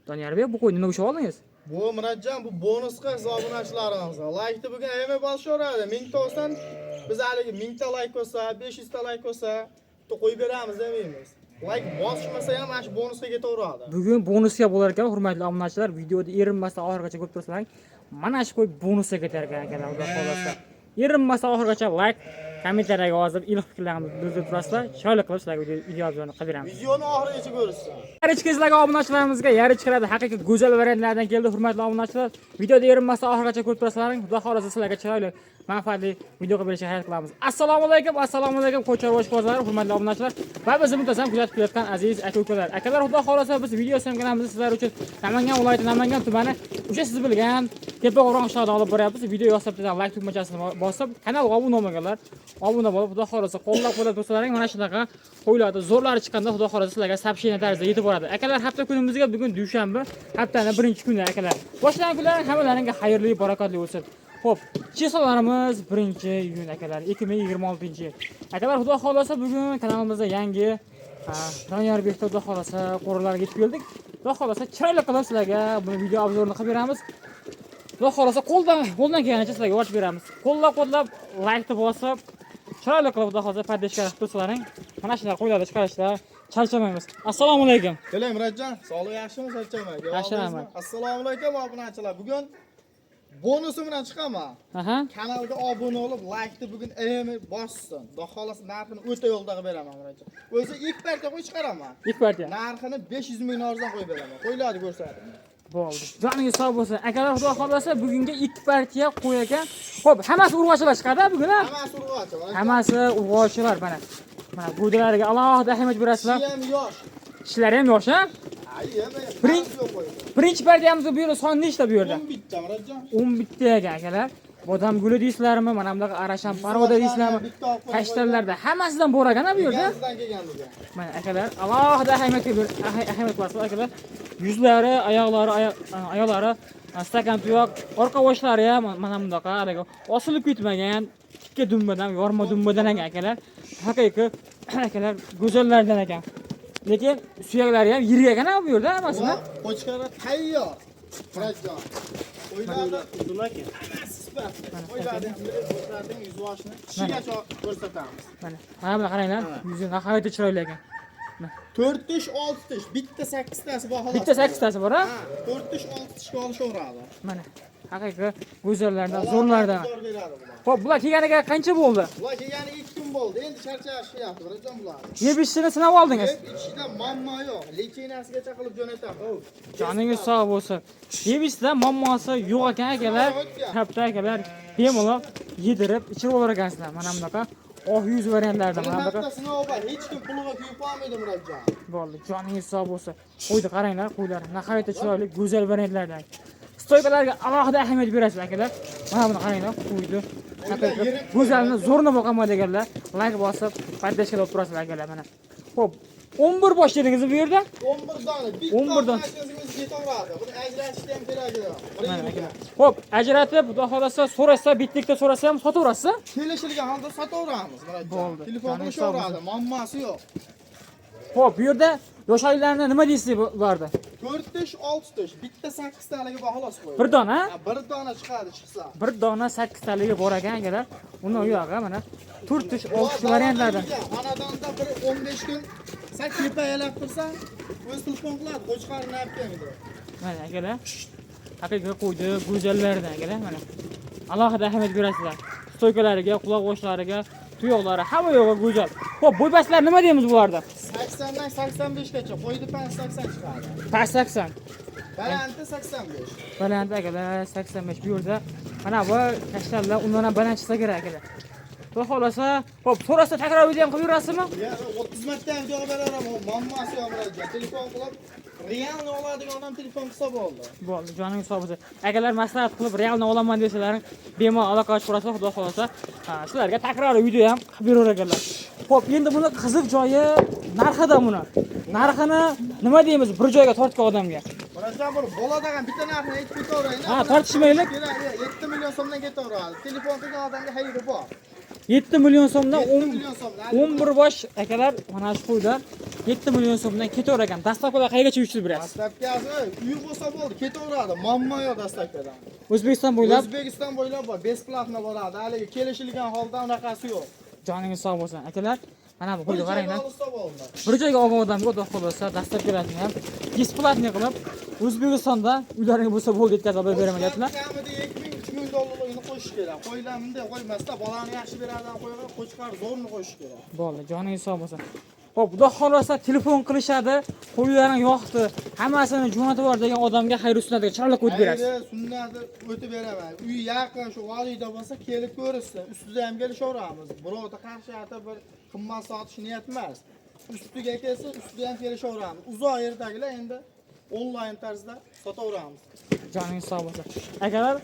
Doniyorbek, bu qo'yni nima uchun oldingiz? Bu Murodjon, bu bonusga hisoblanishlarimiz. Like bugun ayame boshqaradi. 1000 ta olsan, biz haligi 1000 ta like olsa, 500 ta like olsa, qo'yib beramiz demaymiz. Like bosmasa ham mana shu bonusga ketaveradi. Bugun bonusga bo'lar ekan, hurmatli obunachilar, videoda erinmasdan oxirigacha ko'rib tursangiz, mana shu qo'y bonusga ketar ekan akalar, xudo xolasa. Erinmasdan oxirigacha like, kommentariyaga yozib, iliq fikrlaringizni bildirib turasizlar. Chiroyli qilib sizlarga videoni qilib beramiz. Videoni oxirigacha ko'rishsin. Yarichkizlarga obunachilarimizga yarichkiradi haqiqiy go'zal variantlardan keldi, hurmatli obunachilar. Videoda erinmasdan oxirigacha ko'rib turasizlaring, xudo xolasa sizlarga chiroyli, manfaatli video qilib berishga harakat qilamiz. Assalomu alaykum, ko'char boshqozlar, hurmatli obunachilar va bizni muntazam kuzatib kelayotgan aziz aka-ukalar. Akalar, xudo xolasa biz video syomkalarimizni sizlar uchun Namangan viloyati Namangan tumani o'sha siz bilgan Tepa Qo'rg'on qishlog'ida olib boryapmiz. Video yoqsa like tugmachasini bosib, kanalga obuna bo'lmaganlar obuna bo'lib, xudo xolasa qo'llab-quvvatlab tursangiz, mana shunaqa qo'ylarda zo'rlari chiqqanda xudo xolasa sizlarga soобщение tarzida yetib boradi. Akalar, hafta kunimizga bugun dushanba, haftaning birinchi kuni akalar. Boshlagan kunlaring hammalaringga xayrli, barakotli bo'lsin. Xo'p, chiqishlarimiz 1-iyun akalar, 2026-yil. Akalar, xudo xolasa bugun kanalimizda yangi Doniyorbek xudo xolasa qo'rlarga yetib keldik. Xudo xolasa chiroyli qilib sizlarga bu video obzorini qilib beramiz. Xudo xolasa qo'ldan kelganicha sizlarga ochib beramiz. Qo'llab-quvvatlab, like bosib, chiroyli qilib xudo xolasa podдержка qilib tursaring, mana shunaqa qo'ylarda chiqarishda charchamaymiz. Assalomu alaykum. Keling Murodjon, sog'lik yaxshimi, charchamay? Yaxshi. Assalomu alaykum obunachilar. Bugun bonusi bilan chiqaman. Kanalga obuna bo'lib, like bugun ayame bossin. Xudo xolasa narxini o'ta yo'ldaga beraman Murodjon. O'zi ilk partiya qo'y chiqaraman. İlk partiya. Narxini 500 ming arzon qo'yib beraman. Qo'ylarni ko'rsating. Bo'ldi. Joningiz sog' bo'lsin. Akalar, xudo xolasa bugunga ikki partiya qo'y ekan. Xo'p, hammasi urg'ochilar chiqadi bugun, ha? Hammasi urg'ochi. Hammasi urg'ochilar mana. Mana go'dalariga alohida ahamiyat berasizlar. Ham yosh. Ishlari ham yosh, ha? Birinchi partiyamizda bu yerda son nechta bu yerda? 11 ta Murodjon. 11 ta ekan akalar. Bodam guli deysizlarmi? Mana bunaqa arasham paroda deysizlarmi? Kashtanlarda hammasidan bor ekan bu yerda. Sizdan kelganligi. Mana akalar, alohida ahamiyat berasizlar akalar. Yuzlari, oyoqlari, stakan tuyoq, orqa boshlari ham mana bunaqa haligi osilib ketmagan, tikka dumbadan, yorma dumbadan ekan akalar. Haqiqiy akalar go'zallardan ekan. Lekin suyaklari ham yirik ekan bu yerda hammasini. Qo'chqari tayyor. Murodjon. O'ylarda uzun ekan. O'ylarning yuzvoshini kishigacha ko'rsatamiz. Mana buni qaranglar, yuzi nihoyatda chiroyli ekan. 4 tish, 6 tish, bitta 8 tasi bor xolos. Bitta 8 tasi bor, ha? 4 tish, 6 tishga olishaveradi. Mana haqiqiy go'zallardan, zo'rlardan. Xo'p, bular kelganiga qancha bo'ldi? Bular kelganiga 2 kun bo'ldi. Endi charchashyapti, Murodjon bular. Yeb ichishini sinab oldingiz? Yeb ichishdan muammo yo'q. Lechinasigacha qilib jo'nataman. Joningiz sog' bo'lsin. Yeb ichishdan muammosi yo'q ekan akalar. Katta akalar, bemalol yedirib ichib olar ekansizlar. Mana bunaqa oq yuz variantlarda mana bunaqa. Hech kim puliga kuyib olmaydi Murodjon. Bo'ldi, joningiz sog' bo'lsin. Qo'yni qaranglar, qo'ylar nihoyatda chiroyli, go'zal variantlardan. Stoykalarga alohida ahamiyat berasiz akalar. Mana buni qaranglar, qo'yni. Go'zalni zo'rni boqaman deganlar, like bosib, podдержка qilib turasizlar akalar mana. Xo'p, 11 bosh dedingiz bu yerda? 11 dona. 11 dona. Ketaveradi. Buni ajratishda ham kerak yo'q. Xo'p, ajratib, xudo xolasa so'rasa, bitlikda so'rasa ham sotaverasiz? Kelishilgan holda sotaveramiz, Murodjon. Bo'ldi. Telefon qilishaveradi, muammosi yo'q. Xo'p, bu yerda yoshaylarni nima deysiz bularda? 4 tish, 6 tish, bitta 8 taligi bor xolos qo'y. Bir dona? Bir dona chiqadi chiqsa. Bir dona 8 taligi bor ekan akalar. Uni yo'q, mana 4 tish, 6 tish variantlardan. Xonadonda bir 15 kun sen kepayalab tursa, o'z telefon qiladi, qo'chqarni olib kelmaydi. Mana akalar. Haqiqiy qo'ydi, go'zallardan akalar mana. Alohida ahamiyat berasizlar. Stoykalariga, quloq boshlariga, tuyoqlari hamma yo'g'i go'zal. Xo'p, bo'ybaslar nima deymiz bularda? 80 dan 85 gacha, qo'ydi past 80 chiqadi. Past 80. Balanti 85. Baland akalar 85 bu yerda. Mana bu kashtanlar undan ham baland chiqsa kerak akalar. Xudo xolasa, xo'p, so'rasa takror video ham qilib yurasizmi? Ya, 30 marta video beraman, muammosi yo'q Murodjon. Telefon qilib, realni oladigan odam telefon qilsa bo'ldi. Bo'ldi, joningiz sog' bo'lsin. Akalar maslahat qilib realni olaman desalaring, bemalol aloqa ochib ko'rasiz, xudo xolasa. Sizlarga takror video ham qilib beraver ekanlar. Xo'p, endi buni qiziq joyi narxida buni. Narxini nima deymiz bir joyga tortgan odamga? Murodjon, bu boladagan bitta narxni aytib ketaveraylik. Ha, tortishmaylik. 7 million so'mdan ketaveradi. Telefon qilgan odamga xayri bor. 7 million so'mdan 7 million so'mdan 11 bosh akalar mana shu qo'ylar 7 million so'mdan ketaver ekan. Dastlabkida qayergacha uchdi berasiz? Dastlabkasi uy bo'lsa bo'ldi, ketaveradi. Mamma yo'q dastlabkidan. O'zbekiston bo'ylab O'zbekiston bo'ylab bor, besplatno bo'ladi. Haligi kelishilgan holda unaqasi yo'q. joningiz sog' bo'lsin akalar. Mana bu qo'yni qaranglar. olsa bo'ldi. Bir joyga olgan odamga xudo xolasa dastlabkilarni ham besplatniy qilib O'zbekistonda uylaringiz bo'lsa bo'ldi yetkazib beraman deyaptilar. Kamida 2000-3000 dollarligini qo'shish kerak. Qo'ylar bunday qo'ymasda bolani yaxshi beradigan qo'yga qo'chqar zo'rni qo'shish kerak. Bo'ldi, joningiz sog' bo'lsin. Xo'p, xudo xolasa telefon qilishadi, qo'ylarni yoqdi, hammasini jo'natib bor degan odamga xayr sunnatiga chiroyli qo'yib berasiz. Xayr sunnati o'tib beraman. Uy yaqin shu valiyda bo'lsa kelib ko'rishsin. Ustida ham kelishaveramiz. Birovda qarshi aytib bir qimmat sotish niyat emas. Ustiga kelsa, ustida ham kelishaveramiz. Uzoq yerdagilar endi onlayn tarzda sotaveramiz. Joningiz sog' bo'lsin. Akalar,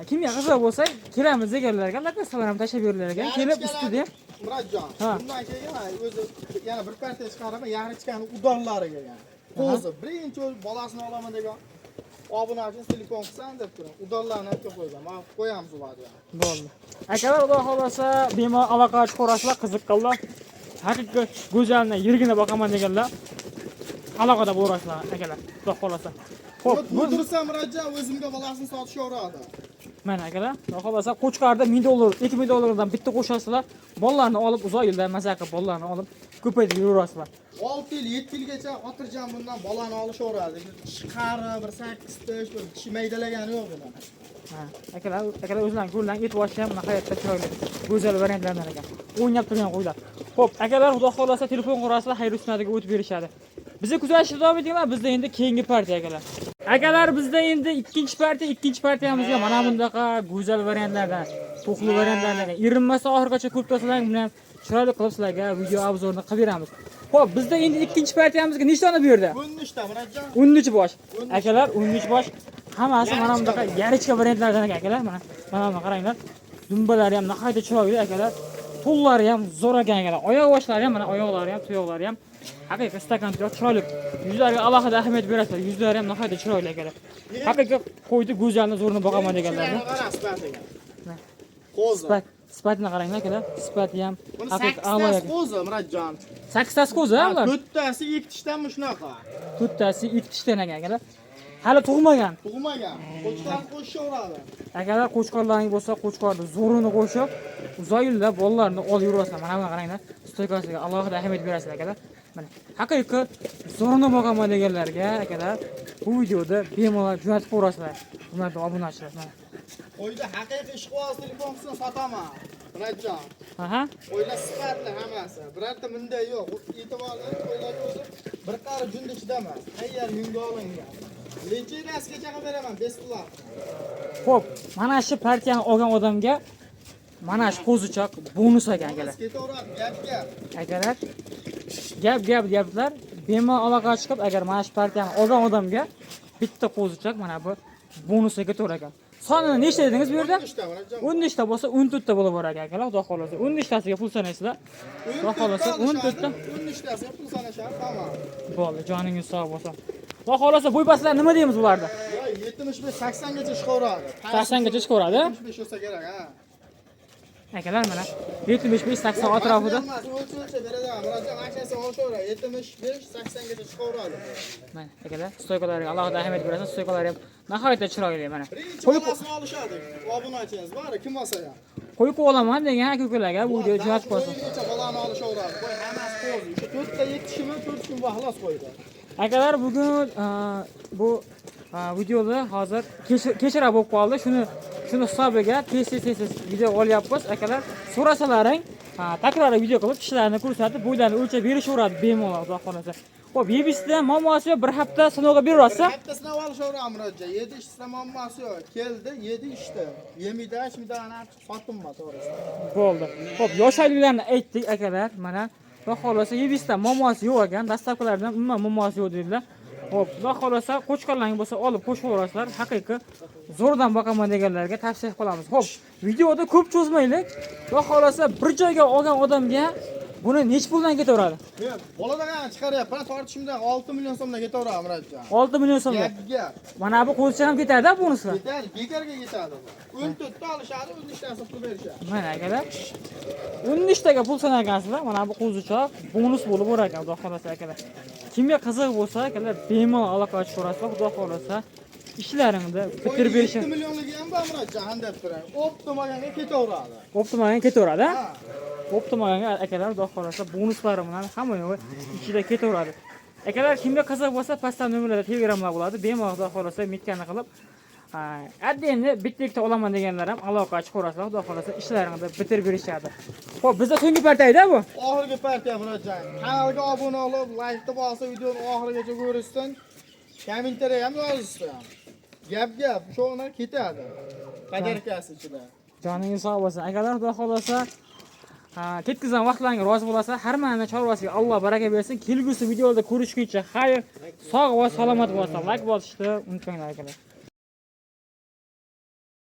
kimga qiziq bo'lsa, kelamiz deganlarga lokatsiyalar ham tashab berilgan ekan. Kelib ustida ham Murodjon, Ha. bundan keyin o'zi yana bir partiya chiqaraman, yag'richkani udonlariga yana. Qo'zi birinchi o'z bolasini olaman degan obunachi telefon qilsan deb turing. Udonlarni aytib qo'ygan. Men qo'yamiz ularni. bo'ldi. Akalar, xudo xolasa bemalol aloqa chiqarasizlar, qiziqqanlar. Haqiqiy go'zalni yirgina boqaman deganlar aloqada bo'lasizlar akalar. Xudo xolasa. Xo'p, bu O'tirsam Murodjon o'zimga bolasini sotishayveradi. mana akalar, xudo xolasa Qo'chqarda 1000 dollar, 2000 dollardan bitta qo'shasizlar, bolalarni olib uzoq yildan maza qilib bolalarni olib ko'paytirib yuraverasizlar. 6 yil, 7 yilgacha xotirjam bundan bolani olishaveradi. Chiqari bir 8 tish, bir kishi maydalagani yo'q bundan. Ha, akalar o'zlarining qo'ldan et boshi ham nihoyatda chiroyli, go'zal variantlardan ekan. O'ynab turgan qo'ylar. Xo'p, akalar, xudo xolasa telefon qurasizlar, xayr sunnatiga o'tib berishadi. Bizni kuzatishda davom etinglar, bizda endi keyingi partiya akalar. Akalar, bizda endi ikkinchi partiyamizga mana bundaqa go'zal variantlardan, to'qli variantlardan, irinmasa oxirigacha ko'p to'salang bilan chiroyli qilib sizlarga video obzorini qilib beramiz. Xo'p, bizda endi ikkinchi partiyamizga nechta ona bu yerda? 13 ta Murodjon. 13 bosh. Akalar, 13 bosh. Hammasi mana bundaqa yarichka variantlardan ekan akalar. Mana qaranglar. Dumbalari ham nihoyatda chiroyli akalar. Pullari ham zo'r ekan akalar. Oyoq boshlari ham, mana oyoqlari ham, tuyoqlari ham haqiqiy stakan chiroyli. Yuzlariga alohida ahamiyat berasizlar. Yuzlari ham nihoyatda chiroyli akalar. Haqiqiy qo'ydi go'zalni zo'rini boqaman deganlarga. Qo'zi. Sifatini qaranglar akalar. Sifati ham Buni haqiqiy 8 a'lo ta ekan. qo'zi Murodjon. 8 tasi qo'zi ular. 4 tasi 2 tishdanmi shunaqa? To'rttasi 2 tishdan ekan akalar. Hali tug'magan. Tug'magan. Qo'chqar qo'shishaveradi. Agar qo'chqorlaring bo'lsa, qo'chqorni zo'rini qo'shib, uzoq yillar bolalarni olib yurasizlar. Mana buni qaranglar. Stoykasiga alohida ahamiyat berasizlar akalar. Mana haqiqiy zo'rini boqaman deganlarga akalar, bu videoda bemalol jo'natib qo'yasizlar. Ularga obunachilar. Mana. Qo'yda haqiqiy ishqo'z telefon qilsa sotaman. Murodjon. Aha. Qo'ylar sifatli hammasi. Birorta bunday yo'q. E'tiborli qo'ylar o'zi bir qari junda chidamas. Tayyor yunga olingan. Lechirasigacha qilib beraman, besplat. Xo'p, mana shu partiyani olgan odamga mana shu qo'zichoq bonus ekan akalar. Ketaveradi, gap. Akalar, gap deyaptilar. Bemalol aloqa chiqib, agar mana shu partiyani olgan odamga bitta qo'zichoq mana bu bonusga ketaver ekan. Sonini nechta dedingiz bu yerda? 13 ta Murodjon. 14 ta bo'lsa 14 ta bo'lib bor ekan akalar, xudo xolasa. 14 tasiga pul sanaysizlar. Xudo xolasa 14 ta 13 tasiga pul sanashar, tamam. bo'ldi, joningiz sog' bo'lsin. Xudo xolasa bo'ypastlar nima deymiz bularda? Voy 75-80 gacha chiqaveradi. 80 gacha chiqaveradi. 75 bo'lsa kerak, ha. Akalar mana 75-80 atrofida. O'lcha beradi, Murodjon aksiyasi olishaveradi. 75-80 gacha chiqaveradi. Mana akalar, stoykalariga alohida ahamiyat berasiz. Stoykalari ham nihoyatda chiroyli mana. Birinchi Qo'yib bolasini olishadi. Obunachingiz bor, kim olsa ham. qo'yib olaman degan aka-ukalarga bu video jo'natib qo'ysin. Qo'ygacha bolani olishaveradi. Qo'y hammasi qo'zi. O'sha 4 ta 7 kishimi 4 kun xalos qo'ydi. Akalar, bugun bu videoda hozir kechira bo'lib qoldi. Shuni hisobiga tez video olyapmiz. Akalar, so'rasalaring, takror video qilib kishilarni ko'rsatib, bo'ylarni o'lchab berishaveradi bemalol, xudo xolasa. Xo'p, yebisdan muammosi yo'q, bir hafta sinovga berasiz. Bir hafta sinov olishaveradi Murodjon. 7 ishda muammosi yo'q. Keldi, 7 ishda. Yemida, ichmida ana sotinma to'g'risi. Bo'ldi. Xo'p, yoshayliklarni aytdik akalar. Mana xudo xolasa yebisdan muammosi yo'q ekan. Dastlabkilardan umuman muammosi yo'q dedilar. Xo'p, xudo xolasa qo'chqorlaring bo'lsa olib qo'shaverasizlar. Haqiqiy zo'rdan boqaman deganlarga tavsiya qilamiz. Xo'p, videoda ko'p cho'zmaylik. Xudo xolasa bir joyga olgan odamga Buni nech puldan ketaveradi? Men boladagan chiqaryapman, tortishimdan 6 million so'mdan ketaveradi Murodjon. 6 million so'mdan. Gap. Mana bu qo'zicha ham ketadi bonusga. Ketadi, bekarga ketadi bu. 14 ta olishadi, 13 tasini pul berishadi. Mana akalar. 13 taga pul sanagansizlar. Mana bu qo'zicha bonus bo'lib o'rar ekan, xudo xolasa akalar. Kimga qiziq bo'lsa, akalar bemalol aloqa chiqarasizlar, xudo xolasa. Ishlaringni bitirib berishim. 7 millionligi ham bor Murodjon, deb turay. Optimaganga ketaveradi. Optimaga ketaveradi, ha? Ha. Optimaga akalar xudo xolasa bonuslari bilan hamma yo'q ichida ketaveradi. Akalar kimga qiziq bo'lsa, pastdan nomerlarda Telegramlar bo'ladi. Bemalol xudo xolasa metkani qilib, endi bitta olaman deganlar ham aloqa chiqarasizlar, xudo xolasa ishlaringni bitirib berishadi. Xo'p, bizda so'nggi partiyada bu. Oxirgi partiya Murodjon. Kanalga obuna olib, like bosib, videoni oxirigacha ko'rishsin. Kommentariy ham yozishsin. Gap, sho'lar ketadi. Qadarkasi ichida. Joningiz sog' bo'lsin. Akalar xudo xolasa ketkizgan vaqtlaringga rozi bo'lasa, har mana chorvasiga Alloh baraka bersin. Kelgusi videoda ko'rishguncha xayr, sog' va salomat bo'lsin. Like bosishni unutmanglar akalar.